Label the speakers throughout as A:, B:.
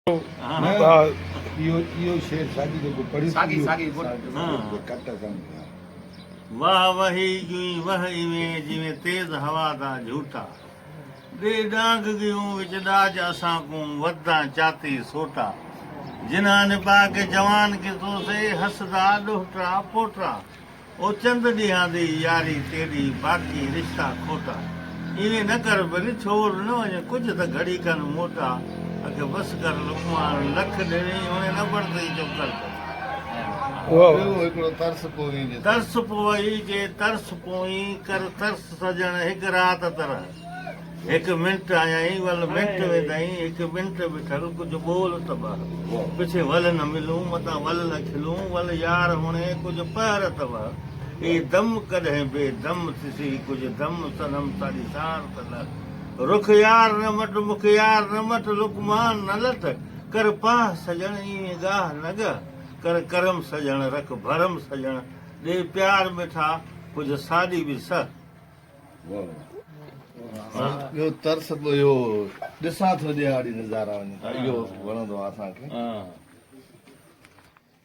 A: इहो शेर साॻी जेको पढ़ी
B: वाह वही यूं वही में जिवें तेज हवा दा झूठा दे डांग गियूं विच डाज असां को वदा चाती सोटा जिन्हां ने पाके जवान के तो से हसदा डोहटा पोटा ओ चंद ॾियां दी यारी तेरी बाकी रिश्ता खोटा इवें न कर भली छोड़ न वञे कुझु त घड़ी कनि मोटा अखे बस कर लुकमान लख ॾिनी हुन न पड़तई जो कर तरस पोई जे तरस पोई कर तरस सजण हिकु राति तरह हिकु मिंट आयाई वल मिंट वेंदाई हिकु मिंट बिठल कुझु ॿोल तब पिछे वल न मिलूं मतां वल न खिलूं वल यार हुणे कुझु पहर तब ई दम कॾहिं बेदम थिसी कुझु दम सनम साड़ी सार तल रुख यार न मट मुख यार न मट लुकमान न लट कर पाह सजण ईअं गाह न ग कर करम सजण रख भरम सजण ॾे प्यार मिठा कुझु साॾी बि सह
C: इहो तरस इहो ॾिसां थो ॾियारी नज़ारा वञे इहो वणंदो आहे असांखे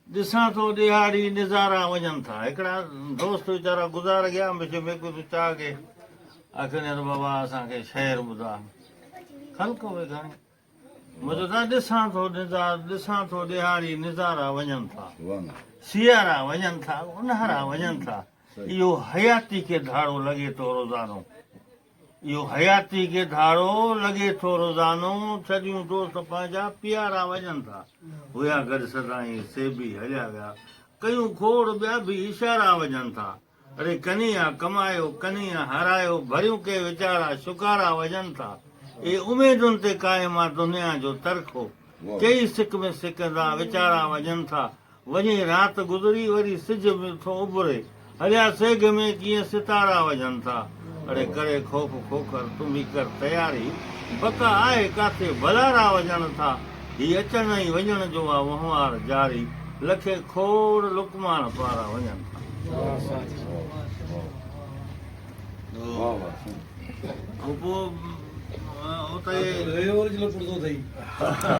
B: ॾिसां थो ॾियारी नज़ारा वञनि था हिकिड़ा दोस्त वीचारा गुज़ार गया मूंखे में कुझु चाह के आखिर बाबा असांखे शहर ॿुधा ख़ल्क उहे घणे मुंहिंजो त ॾिसां थो ॾियारी नज़ारा वञनि था सियारा वञनि था ऊन्हारा वञनि था इहो हयाती खे धाड़ो लॻे थो रोज़ानो इहो हयाती खे धाड़ो लॻे थो रोज़ानो छॾियूं दोस्त पंहिंजा पियारा वञनि था हुया गॾु सदाई सेबी हलिया विया कयूं खोड़ ॿिया बि इशारा वञनि था अरे कन्हिया कमायो कन्हिया हारायो भरियूं के वीचारा शुकारा वञनि था ए उमेदुनि ते क़ाइम आहे दुनिया जो तरखो कई सिक में सिकंदा वीचारा वञनि था वञे राति गुज़री वरी सिज में थो उभरे हलिया सेग में कीअं सितारा वञनि था अड़े करे खोख खोखर तुम बि कर तयारी बका आहे काथे भलारा वञनि था ही अचण ऐं वञण जो आहे वहिंवार जारी लखे खोड़ लुकमान पारा वञनि था पोइ उते